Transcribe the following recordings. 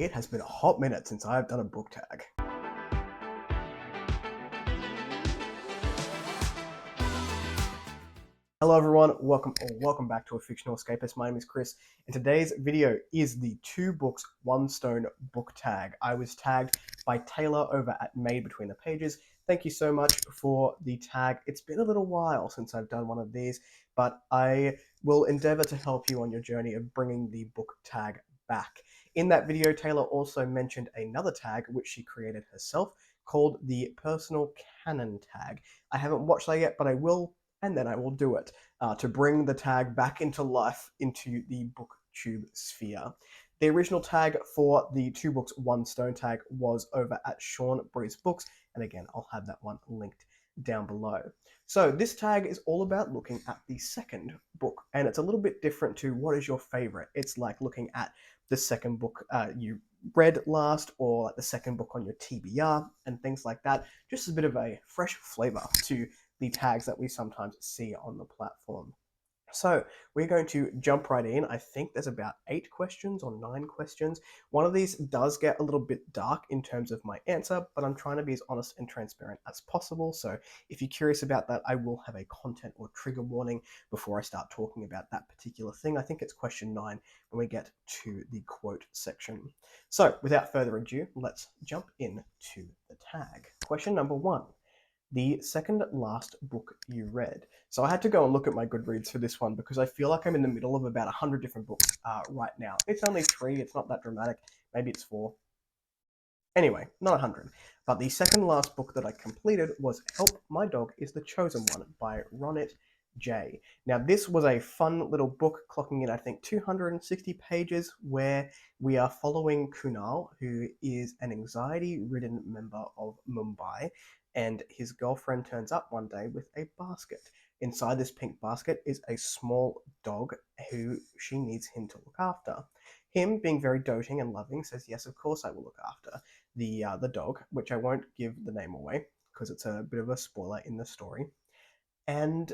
It has been a hot minute since I have done a book tag. Hello everyone, welcome back to A Fictional Escapist. My name is Chris, and today's video is the 2 books, 1 stone book tag. I was tagged by Taylor over at Made Between the Pages. Thank you so much for the tag. It's been a little while since I've done one of these, but I will endeavor to help you on your journey of bringing the book tag back. In that video, Taylor also mentioned another tag which she created herself called the Personal Canon tag. I haven't watched that yet, but I will, and then I will do it to bring the tag back into life into the BookTube sphere. The original tag for the 2 books, 1 stone tag was over at Sean Breeze Books, and again, I'll have that one linked down below. So this tag is all about looking at the second book, and it's a little bit different to what is your favorite. It's like looking at the second book you read last, or like the second book on your TBR and things like that. Just a bit of a fresh flavor to the tags that we sometimes see on the platform. So we're going to jump right in. I think there's about 8 questions or 9 questions. One of these does get a little bit dark in terms of my answer, but I'm trying to be as honest and transparent as possible. So if you're curious about that, I will have a content or trigger warning before I start talking about that particular thing. I think it's question 9 when we get to the quote section. So without further ado, let's jump into the tag. Question number 1. The second last book you read. So I had to go and look at my Goodreads for this one because I feel like I'm in the middle of about 100 different books right now. It's only 3, it's not that dramatic. Maybe it's 4. Anyway, not 100. But the second last book that I completed was Help, My Dog is the Chosen One by Ronit J. Now this was a fun little book clocking in I think 260 pages where we are following Kunal, who is an anxiety-ridden member of Mumbai, and his girlfriend turns up one day with a basket. Inside this pink basket is a small dog who she needs him to look after. Him, being very doting and loving, says, yes, of course I will look after the dog, which I won't give the name away because it's a bit of a spoiler in the story. And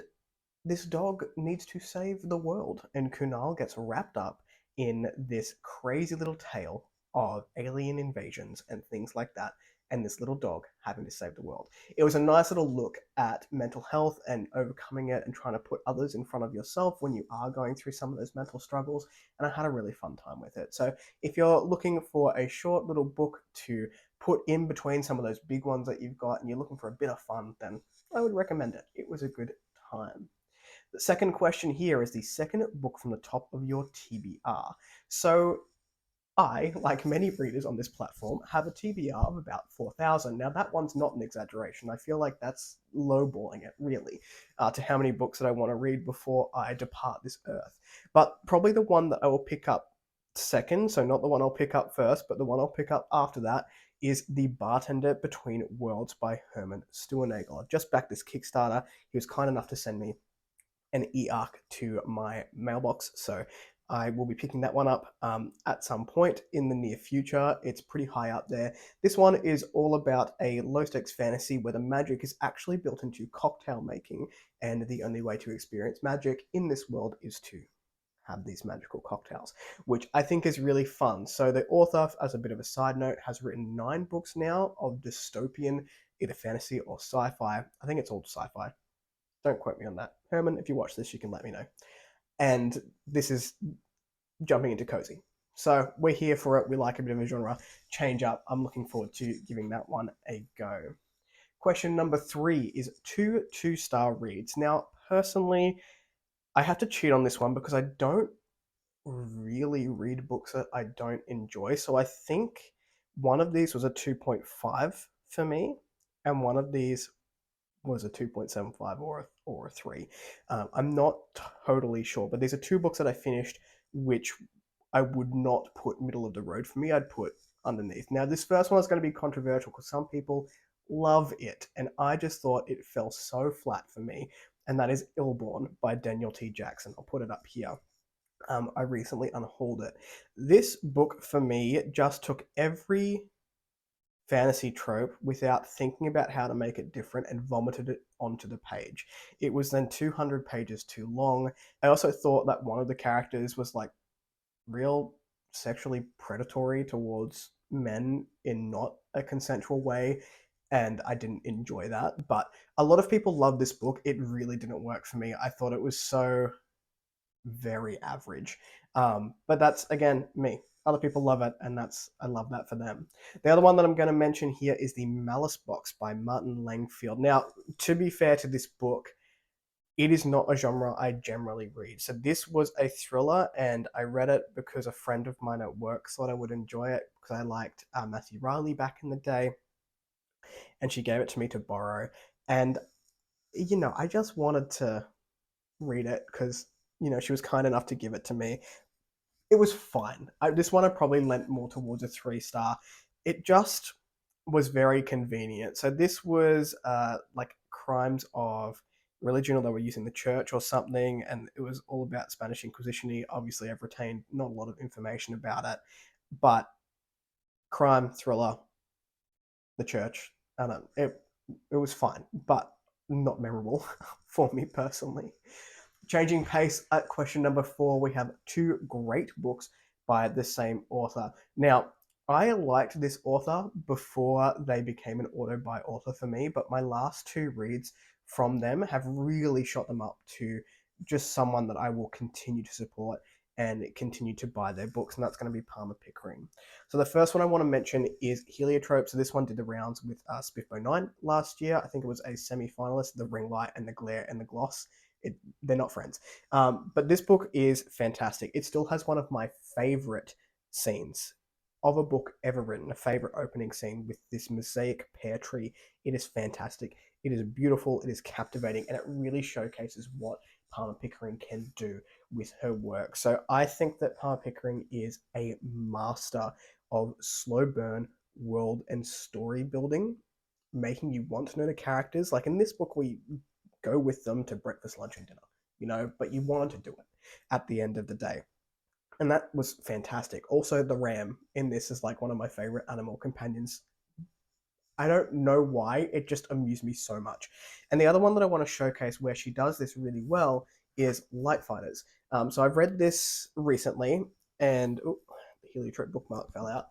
this dog needs to save the world, and Kunal gets wrapped up in this crazy little tale of alien invasions and things like that, and this little dog having to save the world. It was a nice little look at mental health and overcoming it and trying to put others in front of yourself when you are going through some of those mental struggles, and I had a really fun time with it. So if you're looking for a short little book to put in between some of those big ones that you've got and you're looking for a bit of fun, then I would recommend it. It was a good time. The second question here is the second book from the top of your TBR. So I, like many readers on this platform, have a TBR of about 4,000. Now that one's not an exaggeration. I feel like that's lowballing it, really, to how many books that I want to read before I depart this earth. But probably the one that I will pick up second, so not the one I'll pick up first, but the one I'll pick up after that, is The Bartender Between Worlds by Herman Stuernagel. I've just backed this Kickstarter. He was kind enough to send me an e-arc to my mailbox, so I will be picking that one up at some point in the near future. It's pretty high up there. This one is all about a low-stakes fantasy where the magic is actually built into cocktail making, and the only way to experience magic in this world is to have these magical cocktails, which I think is really fun. So the author, as a bit of a side note, has written 9 books now of dystopian, either fantasy or sci-fi. I think it's all sci-fi. Don't quote me on that. Herman, if you watch this, you can let me know. And this is jumping into cozy. So we're here for it. We like a bit of a genre change up. I'm looking forward to giving that one a go. Question number 3 is 2 2-star reads. Now, personally, I have to cheat on this one because I don't really read books that I don't enjoy. So I think one of these was a 2.5 for me, and one of these was a 2.75 or a 3. I'm not totally sure, but these are 2 books that I finished which I would not put middle of the road for me. I'd put underneath. Now, this first one is going to be controversial because some people love it, and I just thought it fell so flat for me, and that is Illborn by Daniel T. Jackson. I'll put it up here. I recently unhauled it. This book, for me, just took every fantasy trope without thinking about how to make it different and vomited it onto the page. It was then 200 pages too long. I also thought that one of the characters was like real sexually predatory towards men in not a consensual way, and I didn't enjoy that. But a lot of people love this book. It really didn't work for me. I thought it was so very average. But that's again me. Other people love it, and I love that for them. The other one that I'm going to mention here is the Malice Box by Martin Langfield. Now, to be fair to this book, it is not a genre I generally read. So this was a thriller, and I read it because a friend of mine at work thought I would enjoy it because I liked Matthew Riley back in the day, and she gave it to me to borrow. And I just wanted to read it because she was kind enough to give it to me. It was fine. This one I probably lent more towards a 3-star. It just was very convenient. So this was like crimes of religion, or they were using the church or something, and it was all about Spanish Inquisition. Obviously, I've retained not a lot of information about it, but crime thriller, the church. I don't. It was fine, but not memorable for me personally. Changing pace at question number 4, we have 2 great books by the same author. Now, I liked this author before they became an auto-buy author for me, but my last 2 reads from them have really shot them up to just someone that I will continue to support and continue to buy their books, and that's going to be Palmer Pickering. So the first one I want to mention is Heliotrope. So this one did the rounds with Spiffbo 9 last year. I think it was a semi-finalist, The Ring Light and the Glare and the Gloss. They're not friends. But this book is fantastic. It still has one of my favorite scenes of a book ever written, a favorite opening scene with this mosaic pear tree. It is fantastic. It is beautiful. It is captivating, and it really showcases what Palmer Pickering can do with her work. So I think that Palmer Pickering is a master of slow burn world and story building, making you want to know the characters. Like in this book, we go with them to breakfast, lunch, and dinner, but you want to do it at the end of the day. And that was fantastic. Also, the ram in this is like one of my favorite animal companions. I don't know why, it just amused me so much. And the other one that I want to showcase where she does this really well is Light Fighters. So I've read this recently, and the heliotrope bookmark fell out.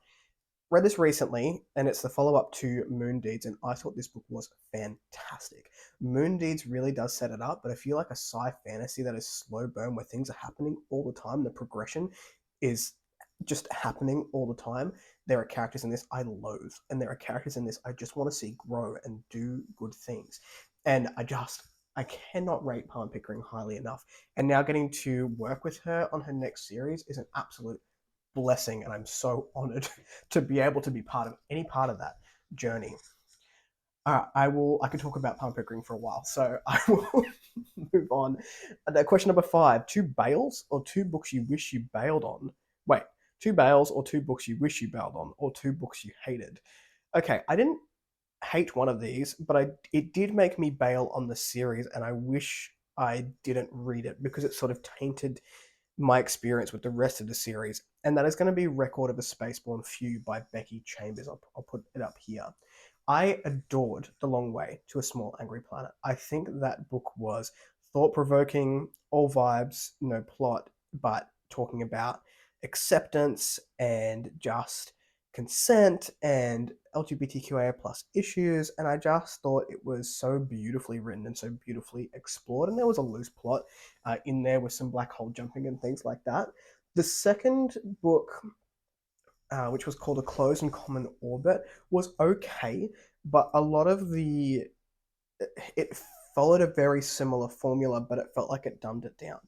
Read this recently, and it's the follow-up to Moon Deeds, and I thought this book was fantastic. Moon Deeds really does set it up, but if you like a sci fantasy that is slow burn where things are happening all the time, the progression is just happening all the time. There are characters in this I loathe, and there are characters in this I just want to see grow and do good things. And I cannot rate Palmer Pickering highly enough. And now getting to work with her on her next series is an absolute blessing, and I'm so honored to be able to be part of any part of that journey. I could talk about Palmer Pickering for a while, so I will move on. Question number 5: 2 bails or 2 books you wish you bailed on? Wait, 2 bails or 2 books you wish you bailed on, or 2 books you hated? Okay, I didn't hate one of these, but it did make me bail on the series, and I wish I didn't read it because it sort of tainted my experience with the rest of the series, and that is going to be Record of a Spaceborne Few by Becky Chambers. I'll put it up here. I adored The Long Way to a Small Angry Planet. I think that book was thought-provoking, all vibes, no plot, but talking about acceptance and just consent and LGBTQIA plus issues, and I just thought it was so beautifully written and so beautifully explored, and there was a loose plot in there with some black hole jumping and things like that. The second book, which was called A Closed and Common Orbit, was okay, but a lot of it followed a very similar formula, but it felt like it dumbed it down.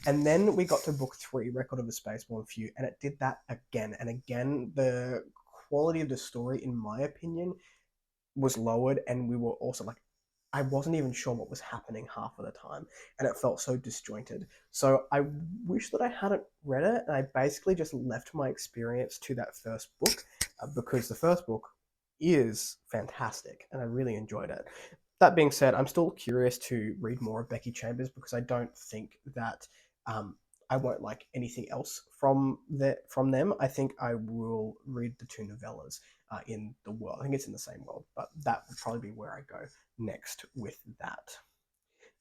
And then we got to book 3, Record of a Spaceborne Few, and it did that again and again. The quality of the story, in my opinion, was lowered, and we were also like, I wasn't even sure what was happening half of the time, and it felt so disjointed. So I wish that I hadn't read it, and I basically just left my experience to that first book because the first book is fantastic, and I really enjoyed it. That being said, I'm still curious to read more of Becky Chambers because I don't think that I won't like anything else from them. I think I will read the 2 novellas in the world. I think it's in the same world, but that would probably be where I go next with that.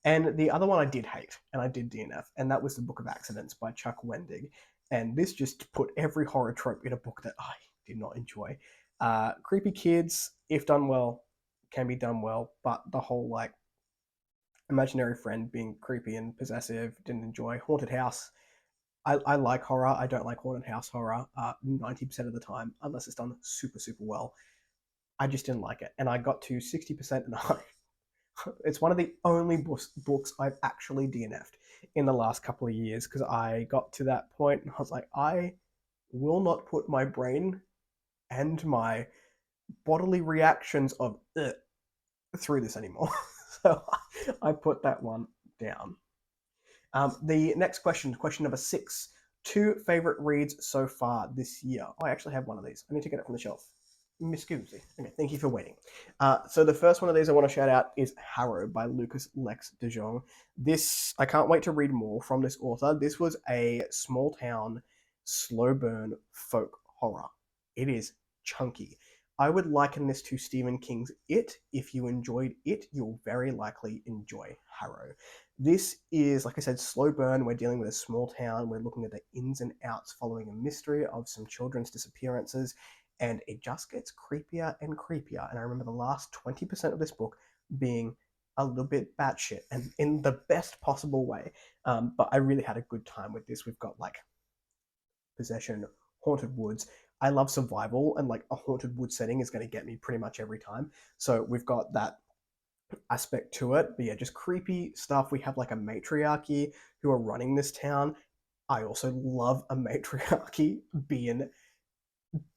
And the other one I did hate, and I did DNF, and that was The Book of Accidents by Chuck Wendig. and this just put every horror trope in a book that I did not enjoy. Creepy kids, if done well, can be done well, but the whole like imaginary friend being creepy and possessive, didn't enjoy. Haunted house, I like horror. I don't like haunted house horror 90% of the time, unless it's done super, super well. I just didn't like it. And I got to 60% and it's one of the only books I've actually DNF'd in the last couple of years because I got to that point and I was like, I will not put my brain and my bodily reactions of through this anymore. So I put that one down. The next question number 6. 2 favorite reads so far this year. Oh, I actually have one of these. I need to get it from the shelf. Miss Goosey. Okay, thank you for waiting. So the first one of these I want to shout out is Harrow by Lucas Lex de Jong. This, I can't wait to read more from this author. This was a small town, slow burn folk horror. It is chunky. I would liken this to Stephen King's It. If you enjoyed It, you'll very likely enjoy Harrow. This is, like I said, slow burn. We're dealing with a small town. We're looking at the ins and outs following a mystery of some children's disappearances, and it just gets creepier and creepier. And I remember the last 20% of this book being a little bit batshit, and in the best possible way. But I really had a good time with this. We've got like possession, haunted woods. I love survival, and like a haunted wood setting is going to get me pretty much every time. So we've got that aspect to it. But yeah, just creepy stuff. We have like a matriarchy who are running this town. I also love a matriarchy being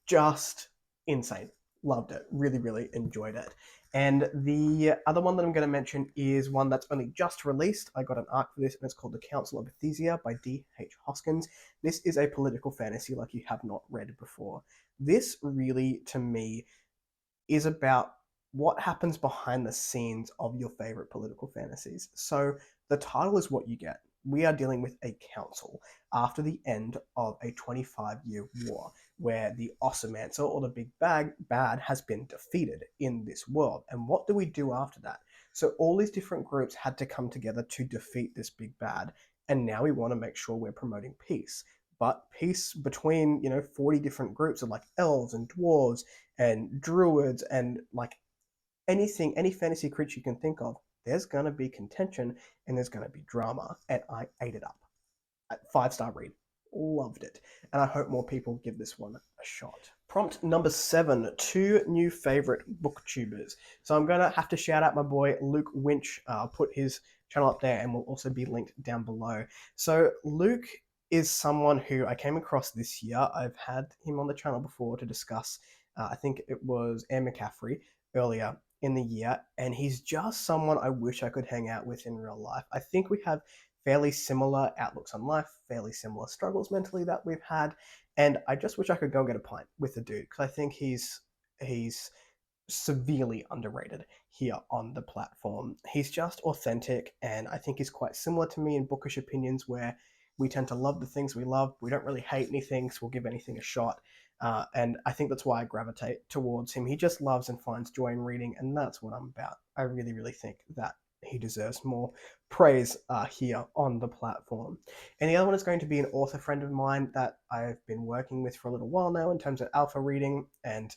just insane. Loved it. Really, really enjoyed it. And the other one that I'm going to mention is one that's only just released. I got an arc for this, and it's called The Council of Athesia by D.H. Hoskins. This is a political fantasy like you have not read before. This really, to me, is about what happens behind the scenes of your favorite political fantasies. So the title is what you get. We are dealing with a council after the end of a 25-year war where the Ossomancer, or the big bad, has been defeated in this world. And what do we do after that? So all these different groups had to come together to defeat this big bad. And now we want to make sure we're promoting peace. But peace between, 40 different groups of like elves and dwarves and druids and like anything, any fantasy creature you can think of, there's going to be contention and there's going to be drama. And I ate it up. 5-star read. Loved it. And I hope more people give this one a shot. Prompt number 7, 2 new favorite booktubers. So I'm going to have to shout out my boy Luke Winch. I'll put his channel up there and will also be linked down below. So Luke is someone who I came across this year. I've had him on the channel before to discuss, I think it was Anne McCaffrey earlier in the year, and he's just someone I wish I could hang out with in real life. I think we have fairly similar outlooks on life, fairly similar struggles mentally that we've had, and I just wish I could go get a pint with the dude because I think he's severely underrated here on the platform. He's just authentic, and I think he's quite similar to me in bookish opinions, where we tend to love the things we love. We don't really hate anything, so we'll give anything a shot. And I think that's why I gravitate towards him. He just loves and finds joy in reading, and that's what I'm about. I really, really think that he deserves more praise here on the platform. And the other one is going to be an author friend of mine that I've been working with for a little while now in terms of alpha reading, and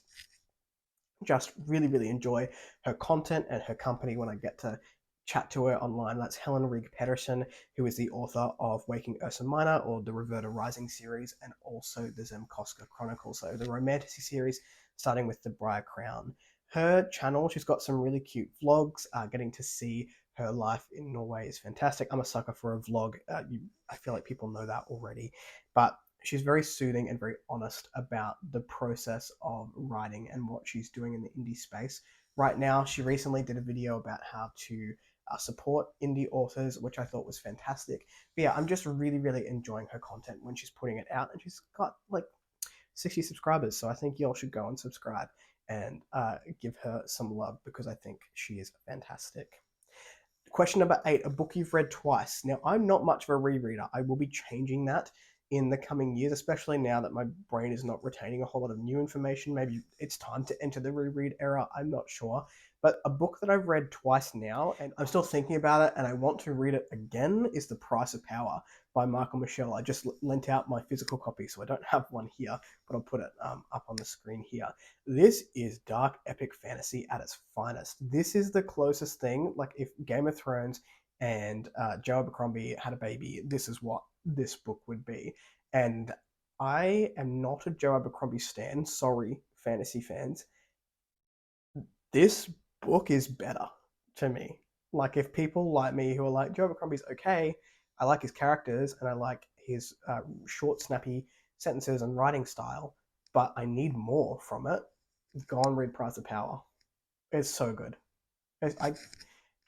just really, really enjoy her content and her company when I get to chat to her online. That's Helen Rigg Pedersen, who is the author of Waking Ursa Minor, or the Reverter Rising series, and also the Zemkoska Chronicles, so the Romantasy series, starting with the Briar Crown. Her channel, she's got some really cute vlogs. Getting to see her life in Norway is fantastic. I'm a sucker for a vlog. I feel like people know that already. But she's very soothing and very honest about the process of writing and what she's doing in the indie space. Right now, she recently did a video about how to support indie authors, which I thought was fantastic. But yeah, I'm just really, really enjoying her content when she's putting it out, and she's got like 60 subscribers, so I think y'all should go and subscribe and give her some love because I think she is fantastic. Question number 8, a book you've read twice. Now, I'm not much of a rereader. I will be changing that in the coming years, especially now that my brain is not retaining a whole lot of new information. Maybe it's time to enter the reread era. I'm not sure. But a book that I've read twice now, and I'm still thinking about it, and I want to read it again, is The Price of Power by Michael Michel. I just lent out my physical copy, so I don't have one here, but I'll put it up on the screen here. This is dark epic fantasy at its finest. This is the closest thing, like if Game of Thrones and Joe Abercrombie had a baby, this is what this book would be. And I am not a Joe Abercrombie stan. Sorry, fantasy fans. This book is better to me. Like, if people like me who are like, Joe Abercrombie's okay, I like his characters and I like his short, snappy sentences and writing style, but I need more from it, go and read Price of Power. It's so good. I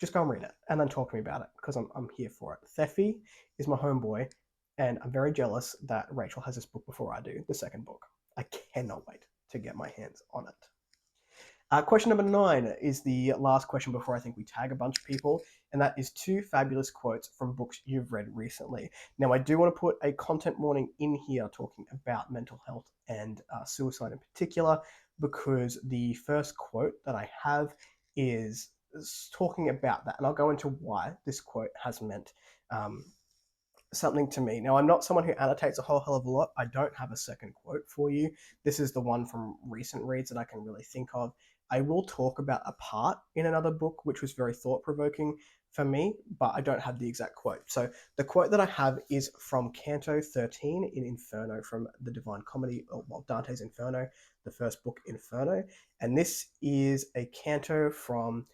just go and read it and then talk to me about it because I'm here for it. Theffy is my homeboy, and I'm very jealous that Rachel has this book before I do, the second book. I cannot wait to get my hands on it. Question number 9 is the last question before I think we tag a bunch of people, and that is 2 fabulous quotes from books you've read recently. Now, I do want to put a content warning in here talking about mental health and suicide in particular, because the first quote that I have is talking about that, and I'll go into why this quote has meant something to me. Now, I'm not someone who annotates a whole hell of a lot. I don't have a second quote for you. This is the one from recent reads that I can really think of. I will talk about a part in another book which was very thought-provoking for me, but I don't have the exact quote. So the quote that I have is from Canto 13 in Inferno, from the Divine Comedy, well, Dante's Inferno, the first book, Inferno. And this is a canto from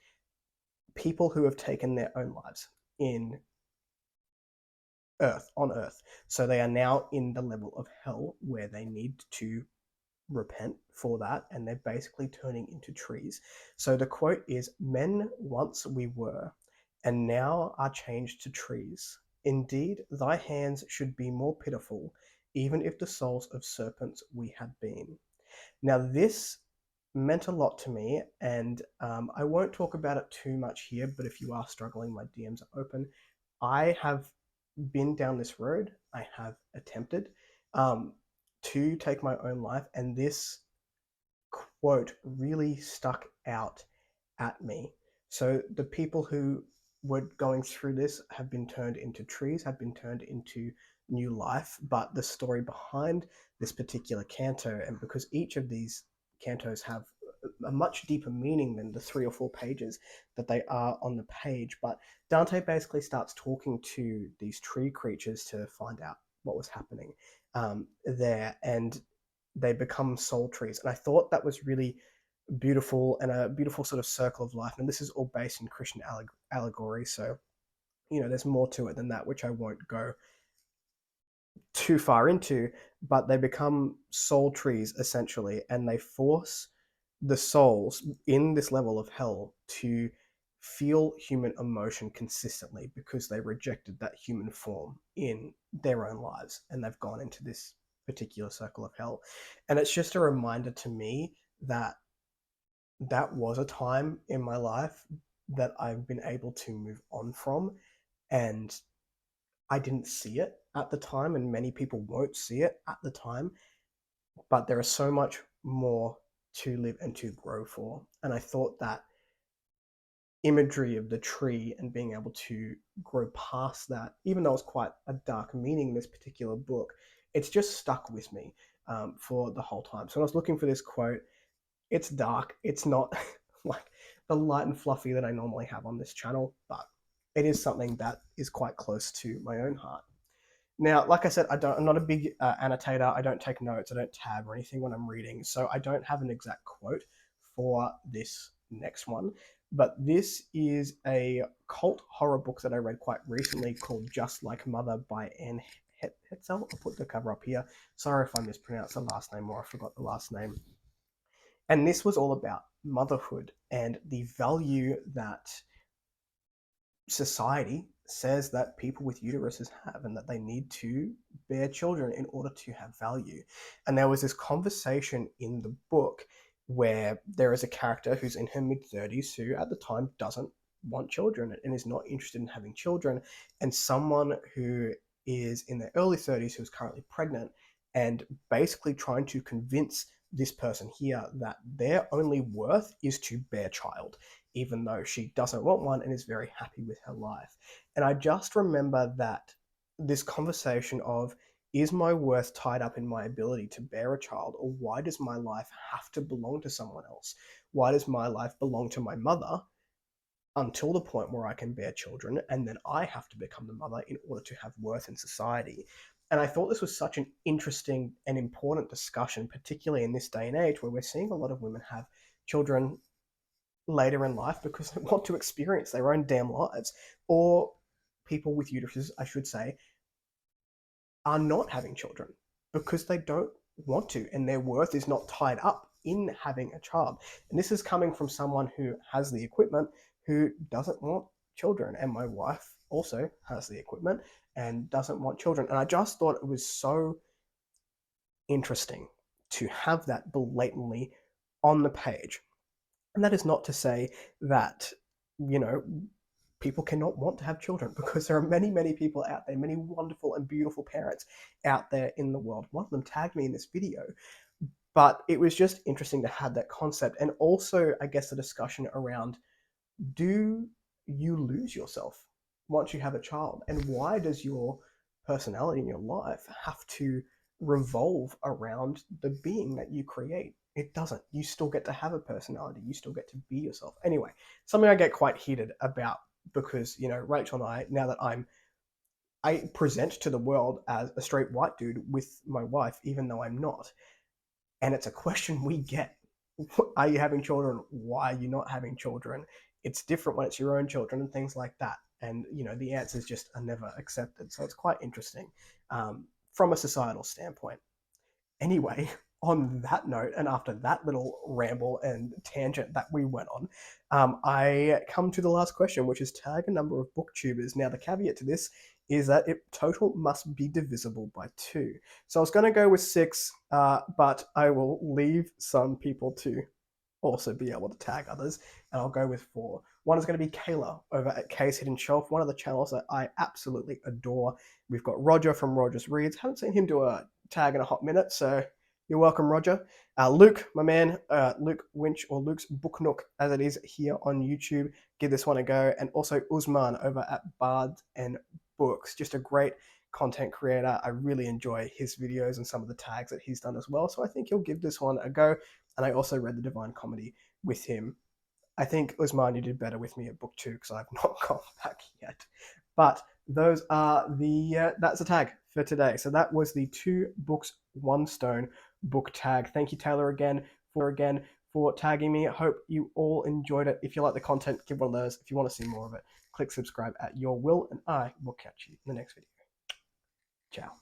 people who have taken their own lives on Earth. So they are now in the level of hell where they need to repent for that, and they're basically turning into trees. So the quote is, "Men once we were, and now are changed to trees. Indeed, thy hands should be more pitiful, even if the souls of serpents we had been." Now, this meant a lot to me, and I won't talk about it too much here, but if you are struggling, my DMs are open. I have been down this road. I have attempted to take my own life, and this quote really stuck out at me. So the people who were going through this have been turned into trees, have been turned into new life, but the story behind this particular canto, and because each of these cantos have a much deeper meaning than the 3 or 4 pages that they are on the page, but Dante basically starts talking to these tree creatures to find out what was happening there, and they become soul trees. And I thought that was really beautiful, and a beautiful sort of circle of life. And this is all based in Christian allegory, so there's more to it than that, which I won't go too far into. But they become soul trees essentially, and they force the souls in this level of hell to feel human emotion consistently, because they rejected that human form in their own lives, and they've gone into this particular circle of hell. And it's just a reminder to me that that was a time in my life that I've been able to move on from, and I didn't see it at the time, and many people won't see it at the time, but there is so much more to live and to grow for. And I thought that imagery of the tree and being able to grow past that, even though it's quite a dark meaning in this particular book, it's just stuck with me for the whole time. So when I was looking for this quote, it's dark. It's not like the light and fluffy that I normally have on this channel, but it is something that is quite close to my own heart. Now, like I said, I'm not a big annotator. I don't take notes. I don't tab or anything when I'm reading. So I don't have an exact quote for this next one. But this is a cult horror book that I read quite recently called Just Like Mother by Anne Hetzel. I'll put the cover up here. Sorry if I mispronounced the last name or I forgot the last name. And this was all about motherhood and the value that society says that people with uteruses have, and that they need to bear children in order to have value. And there was this conversation in the book where there is a character who's in her mid-30s who at the time doesn't want children and is not interested in having children, and someone who is in their early 30s who's currently pregnant, and basically trying to convince this person here that their only worth is to bear child, even though she doesn't want one and is very happy with her life. And I just remember that this conversation of, is my worth tied up in my ability to bear a child, or why does my life have to belong to someone else? Why does my life belong to my mother until the point where I can bear children, and then I have to become the mother in order to have worth in society? And I thought this was such an interesting and important discussion, particularly in this day and age where we're seeing a lot of women have children later in life because they want to experience their own damn lives, or people with uteruses, I should say, are not having children because they don't want to, and their worth is not tied up in having a child. And this is coming from someone who has the equipment, who doesn't want children. And my wife also has the equipment and doesn't want children. And I just thought it was so interesting to have that blatantly on the page. And that is not to say that, you know, people cannot want to have children, because there are many, many people out there, many wonderful and beautiful parents out there in the world. One of them tagged me in this video, but it was just interesting to have that concept. And also, I guess, the discussion around, do you lose yourself once you have a child? And why does your personality in your life have to revolve around the being that you create? It doesn't. You still get to have a personality. You still get to be yourself. Anyway, something I get quite heated about, because, you know, Rachel and I, now that I present to the world as a straight white dude with my wife, even though I'm not. And it's a question we get. Are you having children? Why are you not having children? It's different when it's your own children and things like that. And, you know, the answers just are never accepted. So it's quite interesting from a societal standpoint. Anyway, on that note, and after that little ramble and tangent that we went on, I come to the last question, which is, tag a number of booktubers. Now, the caveat to this is that it total must be divisible by 2. So I was going to go with 6, but I will leave some people to also be able to tag others, and I'll go with 4. One is going to be Kayla over at Kay's Hidden Shelf, one of the channels that I absolutely adore. We've got Roger from Rogers Reads. Haven't seen him do a tag in a hot minute, so you're welcome, Roger. Luke, my man, Luke Winch, or Luke's Book Nook, as it is here on YouTube. Give this one a go. And also Usman over at Bards and Books. Just a great content creator. I really enjoy his videos and some of the tags that he's done as well. So I think you'll give this one a go. And I also read the Divine Comedy with him. I think, Usman, you did better with me at book 2 because I've not gone back yet. But those are that's the tag for today. So that was the 2 books, 1 stone book tag. Thank you, Taylor, again for tagging me. I hope you all enjoyed it. If you like the content, give one of those. If you want to see more of it, click subscribe at your will, and I will catch you in the next video. Ciao.